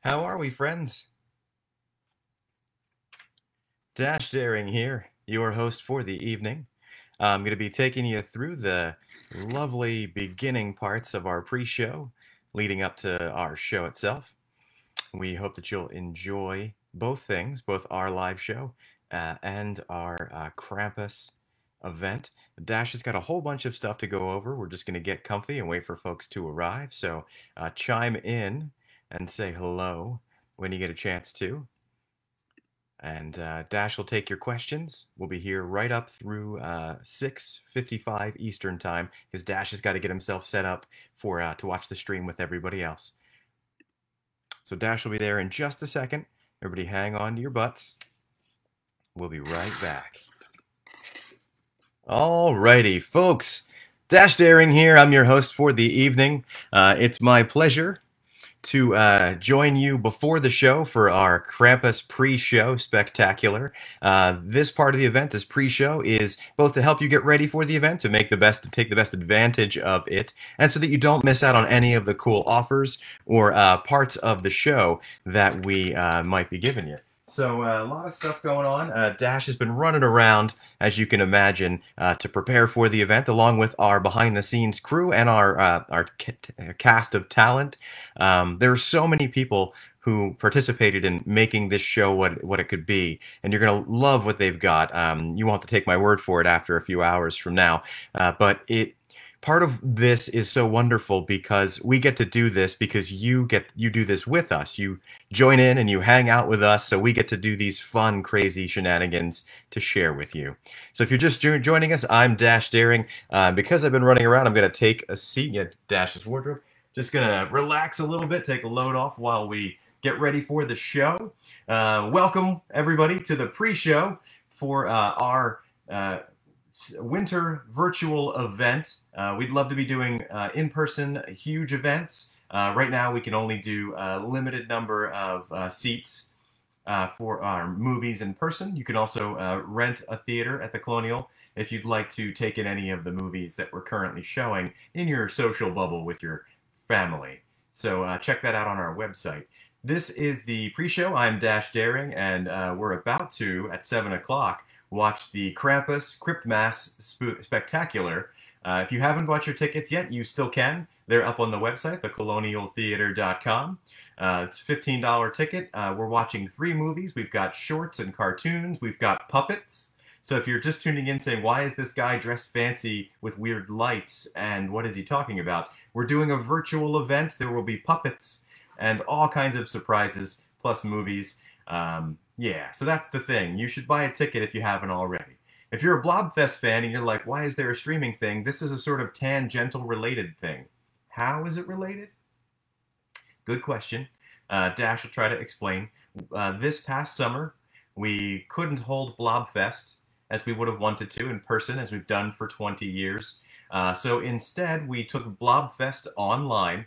How are we, friends? Dash Daring here, your host for the evening. I'm going to be taking you through the lovely beginning parts of our pre-show leading up to our show itself. We hope that you'll enjoy both things, both our live show and our Krampus event. Dash has got a whole bunch of stuff to go over. We're just going to get comfy and wait for folks to arrive. So chime in and say hello when you get a chance to. And Dash will take your questions. We'll be here right up through 6:55 Eastern Time because Dash has got to get himself set up for to watch the stream with everybody else. So Dash will be there in just a second. Everybody hang on to your butts. We'll be right back. Alrighty, folks. Dash Daring here. I'm your host for the evening. It's my pleasure to join you before the show for our Krampus pre-show spectacular. This part of the event, this pre-show, is both to help you get ready for the event, to take the best advantage of it, and so that you don't miss out on any of the cool offers or parts of the show that we might be giving you. So a lot of stuff going on. Dash has been running around, as you can imagine, to prepare for the event, along with our behind-the-scenes crew and our cast of talent. There are so many people who participated in making this show what it could be, and you're going to love what they've got. You won't have to take my word for it after a few hours from now, but part of this is so wonderful because we get to do this because you do this with us. You join in and you hang out with us, so we get to do these fun, crazy shenanigans to share with you. So if you're just joining us, I'm Dash Daring. Because I've been running around, I'm going to take a seat in Dash's wardrobe. Just going to relax a little bit, take a load off while we get ready for the show. Welcome, everybody, to the pre-show for our winter virtual event. We'd love to be doing in-person huge events. Right now we can only do a limited number of seats for our movies in person. You can also rent a theater at the Colonial if you'd like to take in any of the movies that we're currently showing in your social bubble with your family. So check that out on our website. This is the pre-show. I'm Dash Daring, and we're about to, at 7 o'clock, watch the Krampus Cryptmass Spectacular. If you haven't bought your tickets yet, you still can. They're up on the website, thecolonialtheater.com. It's a $15 ticket. We're watching 3 movies. We've got shorts and cartoons. We've got puppets. So if you're just tuning in saying, why is this guy dressed fancy with weird lights and what is he talking about? We're doing a virtual event. There will be puppets and all kinds of surprises, plus movies. Yeah, so that's the thing. You should buy a ticket if you haven't already. If you're a Blobfest fan and you're like, why is there a streaming thing? This is a sort of tangential related thing. How is it related? Good question. Dash will try to explain. This past summer, we couldn't hold Blobfest as we would have wanted to in person, as we've done for 20 years. So instead, we took Blobfest online.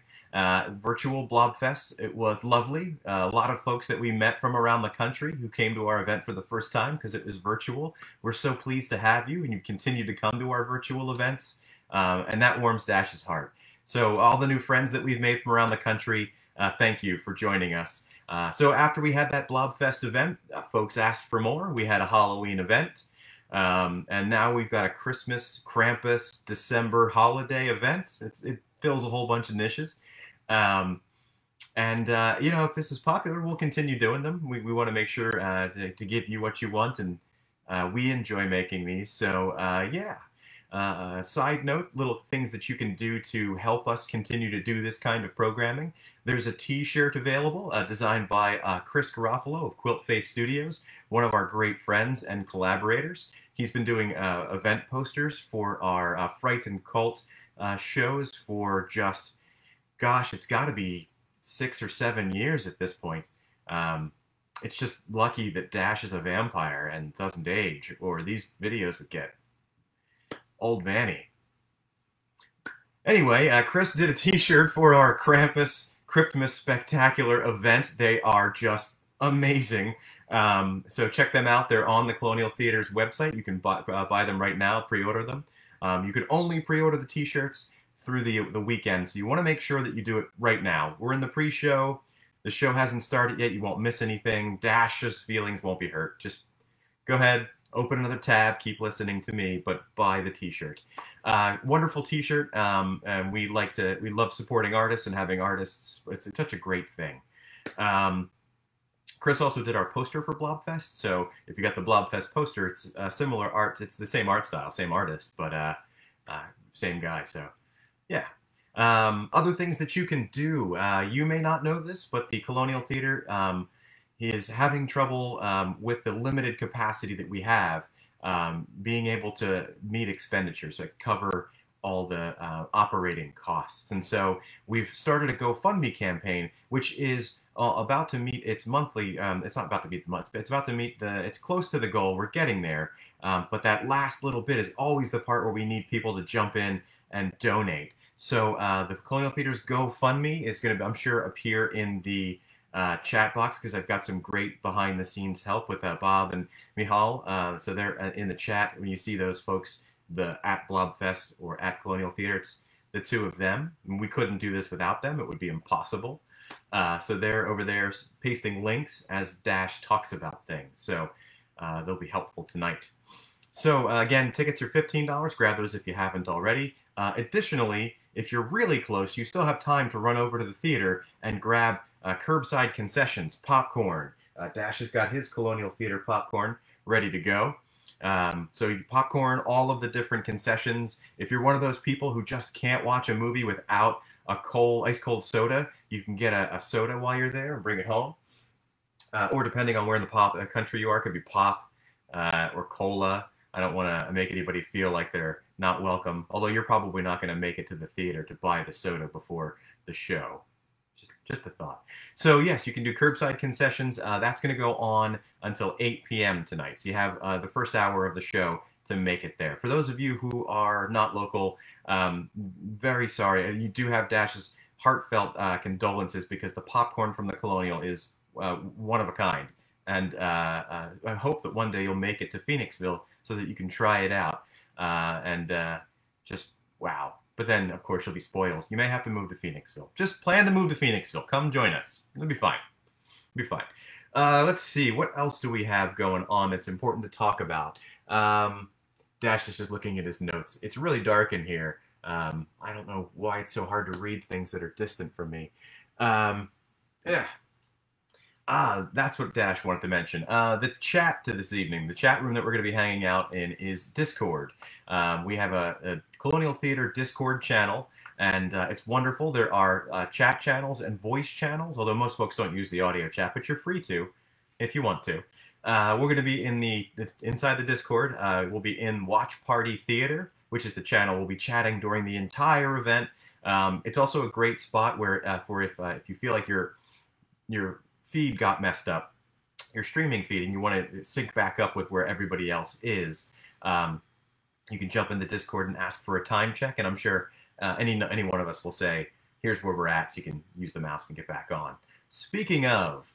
Virtual Blobfest. It was lovely. A lot of folks that we met from around the country who came to our event for the first time because it was virtual. We're so pleased to have you, and you continue to come to our virtual events, and that warms Dash's heart. So all the new friends that we've made from around the country, thank you for joining us. So after we had that Blobfest event, folks asked for more. We had a Halloween event. And now we've got a Christmas, Krampus, December holiday event. It fills a whole bunch of niches. You know, if this is popular, we'll continue doing them. We want to make sure to give you what you want, and we enjoy making these. So, yeah. Side note, little things that you can do to help us continue to do this kind of programming. There's a t-shirt available designed by Chris Garofalo of Quilt Face Studios, one of our great friends and collaborators. He's been doing event posters for our Fright and Cult shows for just, gosh, it's got to be 6 or 7 years at this point. It's just lucky that Dash is a vampire and doesn't age, or these videos would get old manny. Anyway, Chris did a t-shirt for our Krampus Cryptmas Spectacular event. They are just amazing. So check them out. They're on the Colonial Theater's website. You can buy them right now, pre-order them. You can only pre-order the t-shirts through the weekend, so you want to make sure that you do it right now. We're in the pre-show. The show hasn't started yet. You won't miss anything. Dash's feelings won't be hurt. Just go ahead, open another tab, keep listening to me, but buy the T-shirt. Wonderful T-shirt, and we love supporting artists and having artists. It's such a great thing. Chris also did our poster for Blobfest, so if you got the Blobfest poster, it's similar art. It's the same art style, same artist, but same guy. So yeah. Other things that you can do. You may not know this, but the Colonial Theater is having trouble with the limited capacity that we have, being able to meet expenditures, like cover all the operating costs. And so we've started a GoFundMe campaign, which is about to meet its monthly, it's not about to meet the months, but it's about to meet it's close to the goal. We're getting there. But that last little bit is always the part where we need people to jump in and donate. So the Colonial Theater's GoFundMe is going to, I'm sure, appear in the chat box, because I've got some great behind-the-scenes help with Bob and Mihal. So they're in the chat. When you see those folks, the at Blobfest or at Colonial Theater, it's the two of them. We couldn't do this without them. It would be impossible. So they're over there pasting links as Dash talks about things. So they'll be helpful tonight. So again, tickets are $15. Grab those if you haven't already. Additionally, if you're really close, you still have time to run over to the theater and grab curbside concessions, popcorn. Dash has got his Colonial Theater popcorn ready to go. So you popcorn, all of the different concessions. If you're one of those people who just can't watch a movie without a ice cold soda, you can get a soda while you're there and bring it home. Or depending on where in the country you are, it could be pop or cola. I don't want to make anybody feel like they're not welcome, although you're probably not going to make it to the theater to buy the soda before the show. Just a thought. So yes, you can do curbside concessions. That's going to go on until 8 p.m. tonight. So you have the first hour of the show to make it there. For those of you who are not local, very sorry. You do have Dash's heartfelt condolences, because the popcorn from the Colonial is one of a kind. And I hope that one day you'll make it to Phoenixville so that you can try it out. Just wow. But then, of course, you'll be spoiled. You may have to move to Phoenixville. Just plan to move to Phoenixville. Come join us. It'll be fine. It'll be fine. Let's see. What else do we have going on that's important to talk about? Dash is just looking at his notes. It's really dark in here. I don't know why it's so hard to read things that are distant from me. Yeah. That's what Dash wanted to mention. The chat to this evening, the chat room that we're going to be hanging out in, is Discord. We have a Colonial Theater Discord channel, and it's wonderful. There are chat channels and voice channels, although most folks don't use the audio chat, but you're free to if you want to. We're going to be inside the Discord. We'll be in Watch Party Theater, which is the channel. We'll be chatting during the entire event. It's also a great spot where if you feel like your feed got messed up, your streaming feed, and you want to sync back up with where everybody else is, you can jump in the Discord and ask for a time check, and I'm sure any one of us will say, here's where we're at, so you can use the mouse and get back on. Speaking of,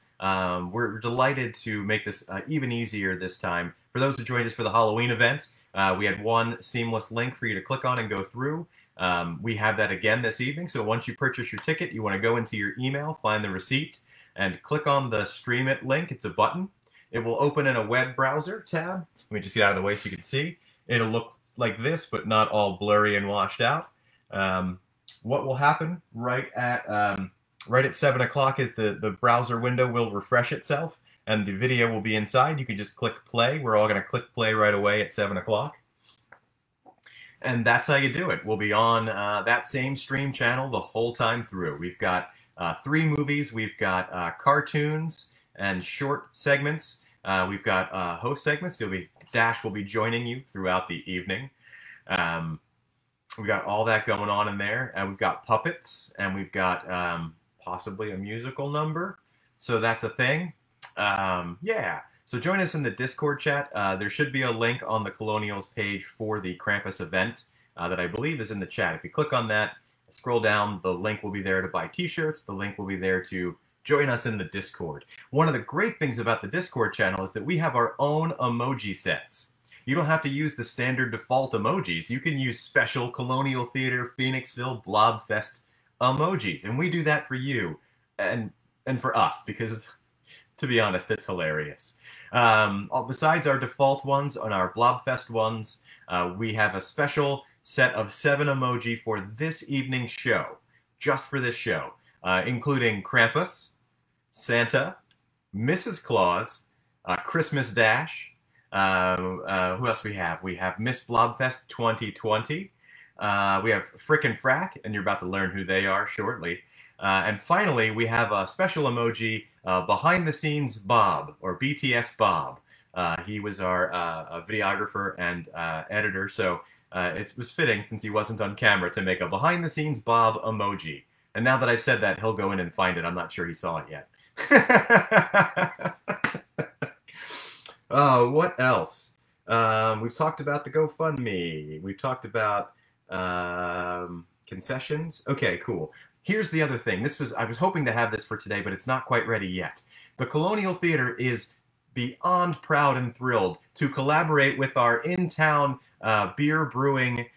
we're delighted to make this even easier this time. For those who joined us for the Halloween event, we had one seamless link for you to click on and go through. We have that again this evening, so once you purchase your ticket, you want to go into your email, find the receipt, and click on the Stream It link. It's a button. It will open in a web browser tab. Let me just get out of the way so you can see. It'll look like this, but not all blurry and washed out. What will happen right at 7 o'clock is the browser window will refresh itself, and the video will be inside. You can just click play. We're all going to click play right away at 7 o'clock. And that's how you do it. We'll be on that same stream channel the whole time through. We've got 3 movies. We've got cartoons and short segments. We've got host segments. Dash will be joining you throughout the evening. We've got all that going on in there. We've got puppets, and we've got possibly a musical number. So that's a thing. Yeah. So join us in the Discord chat. There should be a link on the Colonials page for the Krampus event that I believe is in the chat. If you click on that, scroll down, the link will be there to buy t-shirts. The link will be there to join us in the Discord. One of the great things about the Discord channel is that we have our own emoji sets. You don't have to use the standard default emojis. You can use special Colonial Theater, Phoenixville, Blobfest emojis. And we do that for you. And and for us, because it's, to be honest, it's hilarious. Besides our default ones, on our Blobfest ones, we have a special set of 7 emoji for this evening's show, just for this show, including Krampus, Santa, Mrs. Claus, Christmas Dash. Who else we have? We have Miss Blobfest 2020. We have Frickin' Frack, and you're about to learn who they are shortly. And finally, we have a special emoji, Behind the Scenes Bob, or BTS Bob. He was our videographer and editor, so it was fitting, since he wasn't on camera, to make a Behind the Scenes Bob emoji. And now that I've said that, he'll go in and find it. I'm not sure he saw it yet. What else? We've talked about the GoFundMe. We've talked about concessions. Okay, cool. Here's the other thing. I was hoping to have this for today, but it's not quite ready yet. The Colonial Theater is beyond proud and thrilled to collaborate with our in-town beer brewing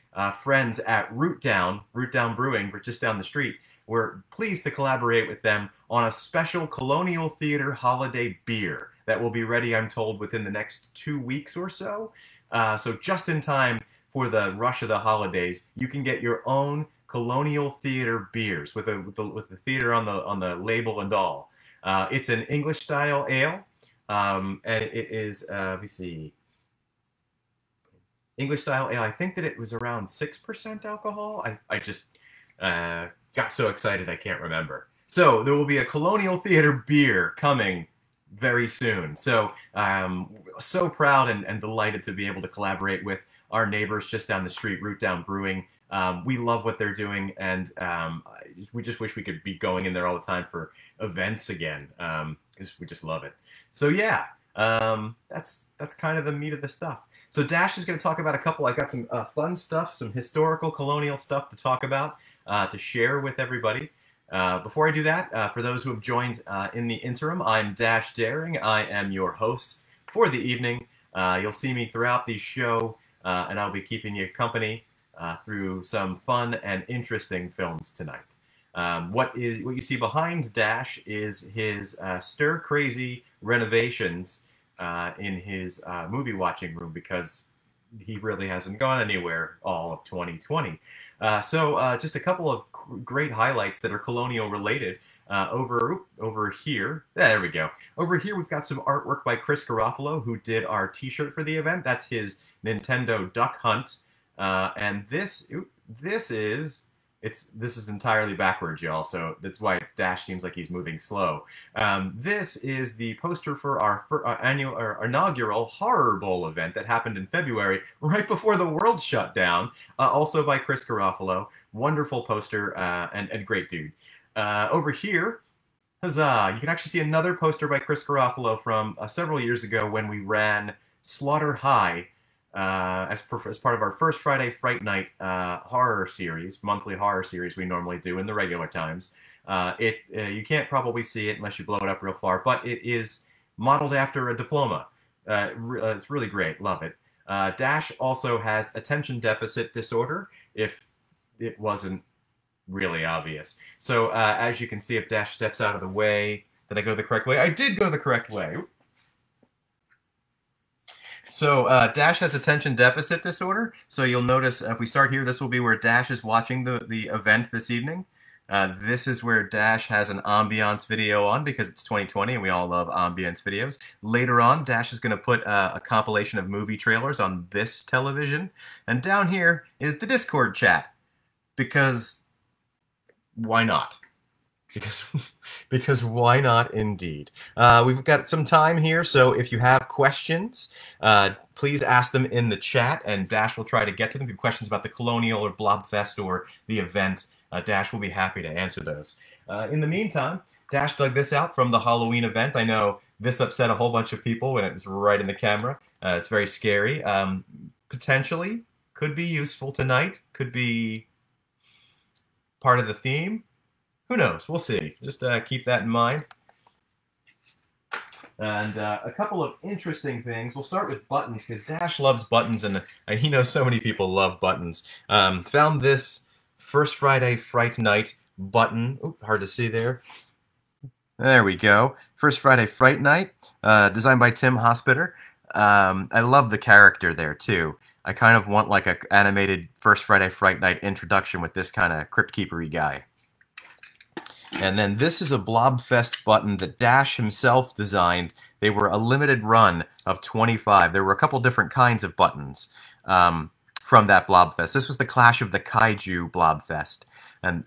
friends at Root Down Brewing, just down the street. We're pleased to collaborate with them on a special Colonial Theater holiday beer that will be ready, I'm told, within the next 2 weeks or so. So just in time for the rush of the holidays, you can get your own Colonial Theater beers with the theater on the label and all. It's an English style ale, and it is let me see, English style ale. I think that it was around 6% alcohol. I just got so excited I can't remember. So there will be a Colonial Theater beer coming very soon. So so proud and delighted to be able to collaborate with our neighbors just down the street, Root Down Brewing. We love what they're doing, and we just wish we could be going in there all the time for events again, because we just love it. So yeah, that's kind of the meat of the stuff. So Dash is going to talk about a couple. I got some fun stuff, some historical colonial stuff to talk about, to share with everybody. Before I do that, for those who have joined in the interim, I'm Dash Daring. I am your host for the evening. You'll see me throughout the show, and I'll be keeping you company through some fun and interesting films tonight. What you see behind Dash is his stir-crazy renovations in his movie watching room, because he really hasn't gone anywhere all of 2020. So just a couple of great highlights that are colonial related. Over here, there we go. Over here we've got some artwork by Chris Garofalo, who did our t-shirt for the event. That's his Nintendo Duck Hunt. And this is entirely backwards, y'all, so that's why Dash seems like he's moving slow. This is the poster for our inaugural Horror Bowl event that happened in February, right before the world shut down, also by Chris Garofalo. Wonderful poster, and great dude. Over here, huzzah, you can actually see another poster by Chris Garofalo from several years ago when we ran Slaughter High, as part of our first Friday Fright Night horror series, monthly horror series we normally do in the regular times. You can't probably see it unless you blow it up real far, but it is modeled after a diploma. It's really great, love it. Dash also has attention deficit disorder, if it wasn't really obvious. So as you can see, if Dash steps out of the way, did I go the correct way? I did go the correct way. So Dash has attention deficit disorder. So you'll notice if we start here, this will be where Dash is watching the event this evening. This is where Dash has an ambiance video on, because it's 2020 and we all love ambiance videos. Later on, Dash is going to put a compilation of movie trailers on this television. And down here is the Discord chat, because why not? Because why not, indeed. We've got some time here, so if you have questions, please ask them in the chat, and Dash will try to get to them. If you have questions about the Colonial or Blobfest or the event, Dash will be happy to answer those. In the meantime, Dash dug this out from the Halloween event. I know this upset a whole bunch of people when it was right in the camera. It's very scary. Potentially could be useful tonight. Could be part of the theme. Who knows? We'll see. Just keep that in mind. And a couple of interesting things. We'll start with buttons, because Dash loves buttons, and he knows so many people love buttons. Found this First Friday Fright Night button. Ooh, hard to see there. There we go. First Friday Fright Night, designed by Tim Hospiter. I love the character there too. I kind of want like a animated First Friday Fright Night introduction with this kind of Crypt Keeper-y guy. And then this is a Blobfest button that Dash himself designed. They were a limited run of 25. There were a couple different kinds of buttons from that Blobfest. This was the Clash of the Kaiju Blobfest. And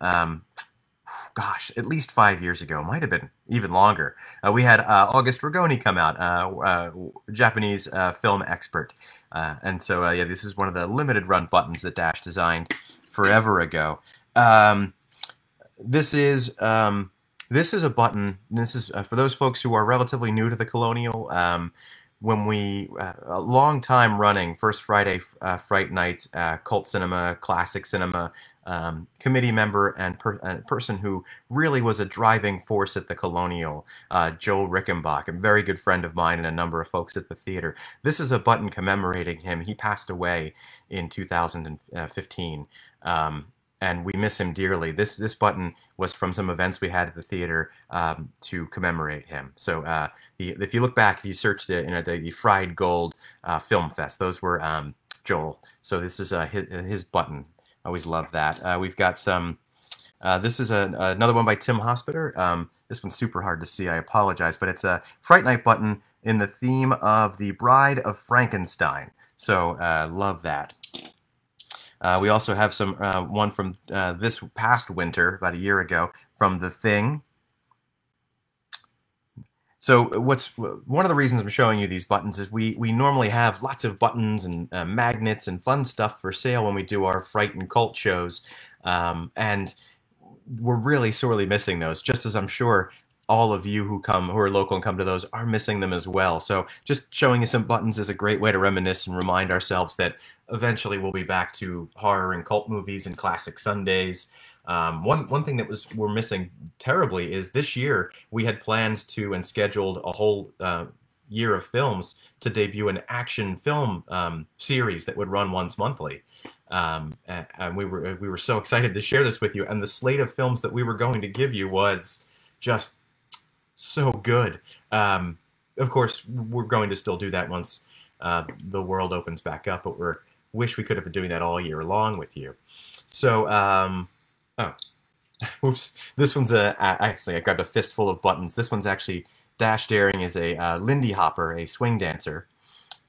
gosh, at least 5 years ago, might have been even longer. We had August Ragoni come out, Japanese film expert. And so, yeah, this is one of the limited run buttons that Dash designed forever ago. This is a button. This is for those folks who are relatively new to the Colonial. When we a long time running First Friday Fright Night, cult cinema, classic cinema committee member and person who really was a driving force at the Colonial, Joel Rickenbach, a very good friend of mine and a number of folks at the theater. This is a button commemorating him. He passed away in 2015. And we miss him dearly. This button was from some events we had at the theater to commemorate him. So if you look back, if you search the Fried Gold Film Fest, those were Joel. So this is his button. I always love that. We've got some. This is another one by Tim Hospiter. This one's super hard to see. I apologize, but it's a Fright Night button in the theme of the Bride of Frankenstein. So love that. We also have some one from this past winter, about a year ago, from The Thing. So one of the reasons I'm showing you these buttons is we normally have lots of buttons and magnets and fun stuff for sale when we do our Fright and Cult shows, and we're really sorely missing those, just as I'm sure all of you who are local and come to those are missing them as well. So just showing you some buttons is a great way to reminisce and remind ourselves that eventually we'll be back to horror and cult movies and classic Sundays. One thing that we're missing terribly is this year we had planned to and scheduled a whole year of films to debut an action film series that would run once monthly. And we were so excited to share this with you, and the slate of films that we were going to give you was just so good. Of course, we're going to still do that once the world opens back up, but wish we could have been doing that all year long with you. So, oh, oops. This one's actually, I grabbed a fistful of buttons. This one's actually, Dash Daring is a Lindy Hopper, a swing dancer.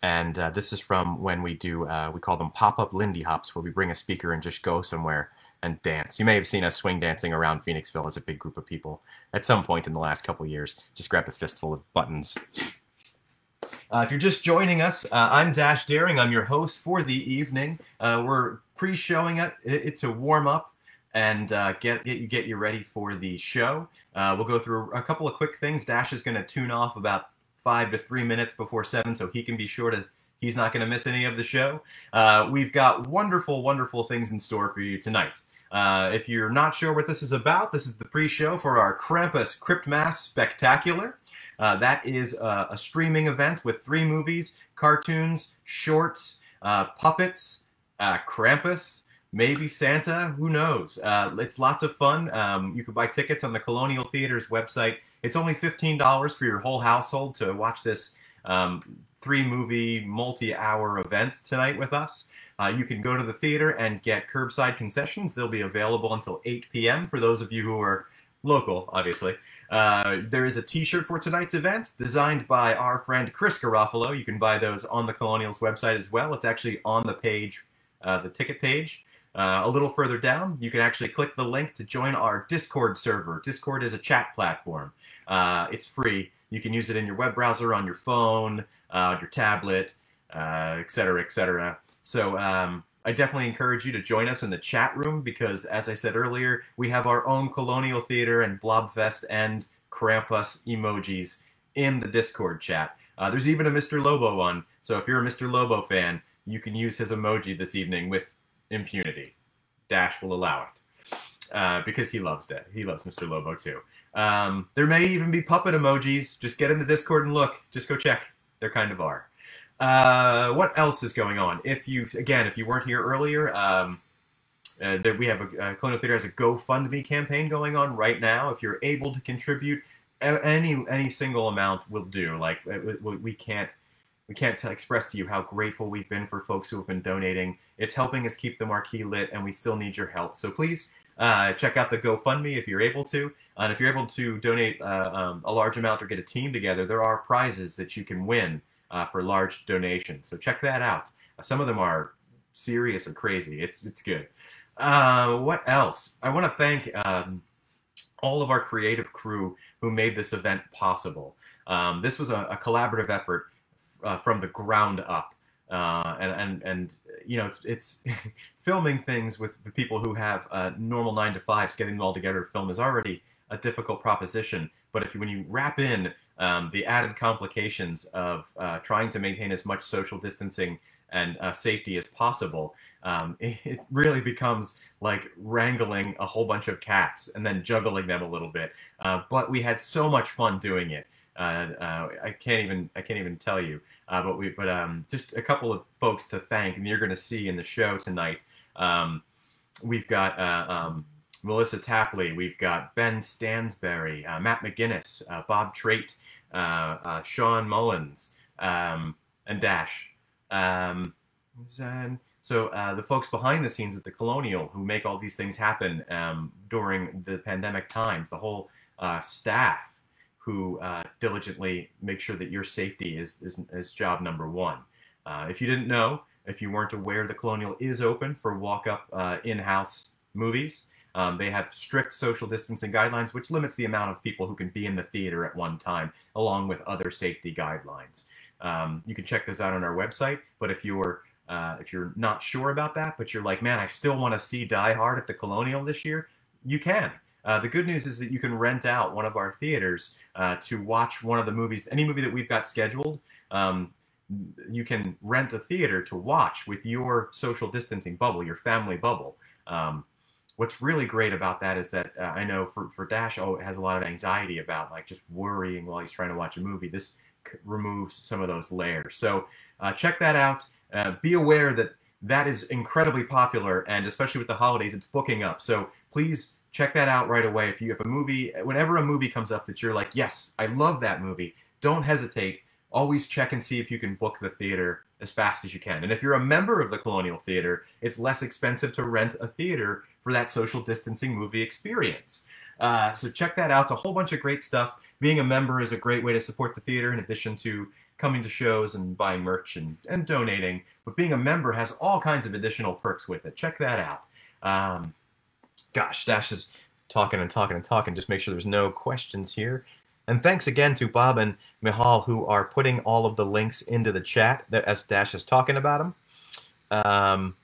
And this is from when we do, we call them pop-up Lindy Hops, where we bring a speaker and just go somewhere and dance. You may have seen us swing dancing around Phoenixville as a big group of people at some point in the last couple of years. Just grabbed a fistful of buttons. If you're just joining us, I'm Dash Daring. I'm your host for the evening. We're pre-showing it to warm up and get you ready for the show. We'll go through a couple of quick things. Dash is going to tune off about 5 to 3 minutes before 7, so he can be sure he's not going to miss any of the show. We've got wonderful, wonderful things in store for you tonight. If you're not sure what this is about, this is the pre-show for our Krampus Cryptmass Spectacular. That is a streaming event with 3 movies, cartoons, shorts, puppets, Krampus, maybe Santa, who knows. It's lots of fun. You can buy tickets on the Colonial Theater's website. It's only $15 for your whole household to watch this 3-movie, multi-hour event tonight with us. You can go to the theater and get curbside concessions. They'll be available until 8 p.m. for those of you who are local, obviously. There is a t-shirt for tonight's event designed by our friend Chris Garofalo. You can buy those on the Colonial's website as well. It's actually on the page, the ticket page. A little further down, you can actually click the link to join our Discord server. Discord is a chat platform. It's free. You can use it in your web browser, on your phone, on your tablet, etc., etc. So I definitely encourage you to join us in the chat room because, as I said earlier, we have our own Colonial Theater and Blobfest and Krampus emojis in the Discord chat. There's even a Mr. Lobo one, so if you're a Mr. Lobo fan, you can use his emoji this evening with impunity. Dash will allow it because he loves that. He loves Mr. Lobo too. There may even be puppet emojis. Just get in the Discord and look. Just go check. There kind of are. What else is going on? If you weren't here earlier, we have Colonial Theater has a GoFundMe campaign going on right now. If you're able to contribute any single amount will do. Like we can't express to you how grateful we've been for folks who have been donating. It's helping us keep the marquee lit, and we still need your help. So please check out the GoFundMe if you're able to. And if you're able to donate a large amount or get a team together, there are prizes that you can win for large donations. So check that out. Some of them are serious and crazy. It's good. What else? I want to thank all of our creative crew who made this event possible. This was a collaborative effort from the ground up. And you know, it's filming things with the people who have normal 9-to-5s, getting them all together to film is already a difficult proposition. But when you wrap in the added complications of trying to maintain as much social distancing and safety as possible, it really becomes like wrangling a whole bunch of cats and then juggling them a little bit. But we had so much fun doing it. I can't even tell you. But just a couple of folks to thank, and you're going to see in the show tonight. We've got Melissa Tapley, we've got Ben Stansberry, Matt McGinnis, Bob Trait, Sean Mullins, and Dash. So the folks behind the scenes at the Colonial who make all these things happen during the pandemic times, the whole staff who diligently make sure that your safety is job number one. If you didn't know, if you weren't aware, the Colonial is open for walk-up in-house movies. They have strict social distancing guidelines, which limits the amount of people who can be in the theater at one time, along with other safety guidelines. You can check those out on our website, but if you're not sure about that, but you're like, man, I still want to see Die Hard at the Colonial this year, you can. The good news is that you can rent out one of our theaters to watch one of the movies, any movie that we've got scheduled. You can rent a theater to watch with your social distancing bubble, your family bubble. What's really great about that is that I know for Dash, has a lot of anxiety about like just worrying while he's trying to watch a movie. This removes some of those layers. So check that out. Be aware that that is incredibly popular, and especially with the holidays, it's booking up. So please check that out right away. If you have a movie, whenever a movie comes up that you're like, yes, I love that movie, don't hesitate. Always check and see if you can book the theater as fast as you can. And if you're a member of the Colonial Theater, it's less expensive to rent a theater for that social distancing movie experience. So check that out. It's a whole bunch of great stuff. Being a member is a great way to support the theater in addition to coming to shows and buying merch and donating. But being a member has all kinds of additional perks with it. Check that out. Gosh, Dash is talking and talking and talking. Just make sure there's no questions here. And thanks again to Bob and Mihal, who are putting all of the links into the chat as Dash is talking about them.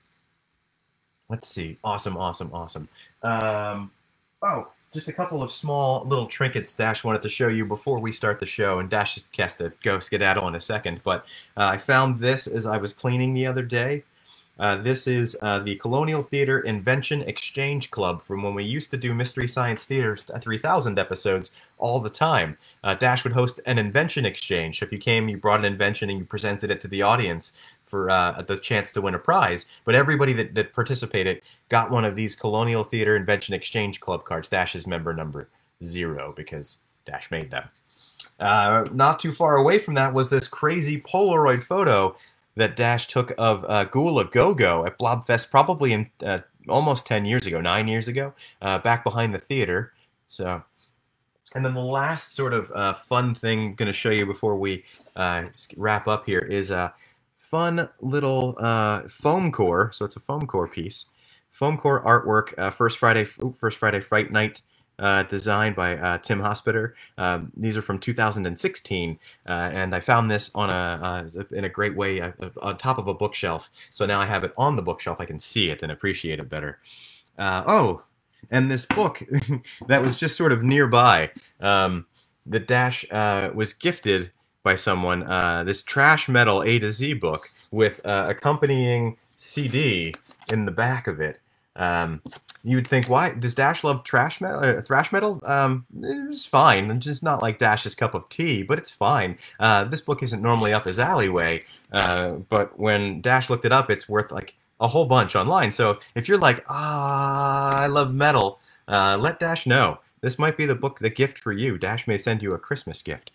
Let's see. Awesome, awesome, awesome. Oh, just a couple of small little trinkets Dash wanted to show you before we start the show. And Dash has to go skedaddle in a second. But I found this as I was cleaning the other day. This is the Colonial Theater Invention Exchange Club from when we used to do Mystery Science Theater 3000 episodes all the time. Dash would host an invention exchange. So if you came, you brought an invention and you presented it to the audience for the chance to win a prize. But everybody that participated got one of these Colonial Theater Invention Exchange Club cards. Dash is member number 0 because Dash made them. Not too far away from that was this crazy Polaroid photo that Dash took of Gula Gogo at Blobfest probably in almost 10 years ago, 9 years ago, back behind the theater. So, and then the last sort of fun thing I'm going to show you before we wrap up here is a fun little foam core. So it's a foam core piece. Foam core artwork, First Friday Fright Night, designed by Tim Hospiter. These are from 2016, and I found this on in a great way on top of a bookshelf. So now I have it on the bookshelf. I can see it and appreciate it better. Oh, and this book that was just sort of nearby. The Dash was gifted by someone. This Trash Metal A to Z book with accompanying CD in the back of it. You would think, why does Dash love thrash metal? It's fine. It's just not like Dash's cup of tea, but it's fine. This book isn't normally up his alleyway, but when Dash looked it up, it's worth like a whole bunch online. So if you're like, I love metal, let Dash know. this might be the gift for you. Dash may send you a Christmas gift.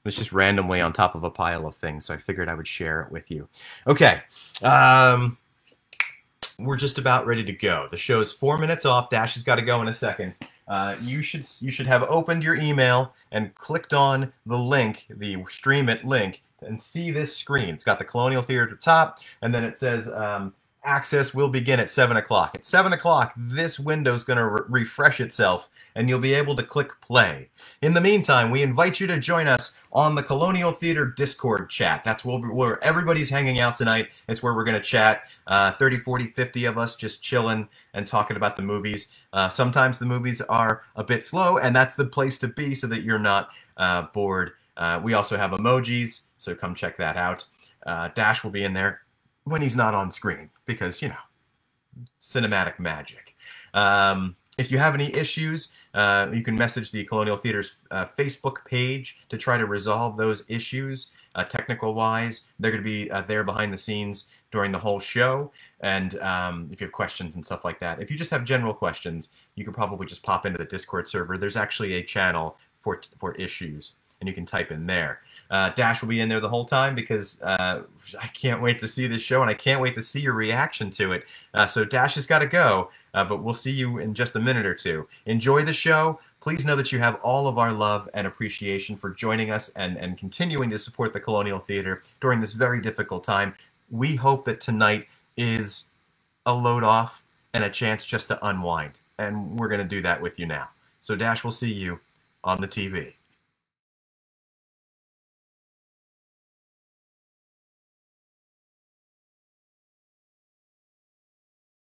It's just randomly on top of a pile of things, so I figured I would share it with you. Okay, we're just about ready to go. The show's 4 minutes off. Dash has got to go in a second. You should have opened your email and clicked on the link, the Stream It link, and see this screen. It's got the Colonial Theater at the top, and then it says access will begin at 7 o'clock. At 7 o'clock, this window's going to refresh itself, and you'll be able to click play. In the meantime, we invite you to join us on the Colonial Theater Discord chat. That's where everybody's hanging out tonight. It's where we're going to chat. 30, 40, 50 of us just chilling and talking about the movies. Sometimes the movies are a bit slow, and that's the place to be so that you're not bored. We also have emojis, so come check that out. Dash will be in there when he's not on screen because, you know, cinematic magic. If you have any issues, you can message the Colonial Theater's Facebook page to try to resolve those issues, technical-wise. They're going to be there behind the scenes during the whole show, and if you have questions and stuff like that. If you just have general questions, you can probably just pop into the Discord server. There's actually a channel for issues, and you can type in there. Dash will be in there the whole time because I can't wait to see this show, and I can't wait to see your reaction to it. So Dash has got to go, but we'll see you in just a minute or two. Enjoy the show. Please know that you have all of our love and appreciation for joining us and continuing to support the Colonial Theater during this very difficult time. We hope that tonight is a load off and a chance just to unwind, and we're going to do that with you now. So Dash will see you on the TV.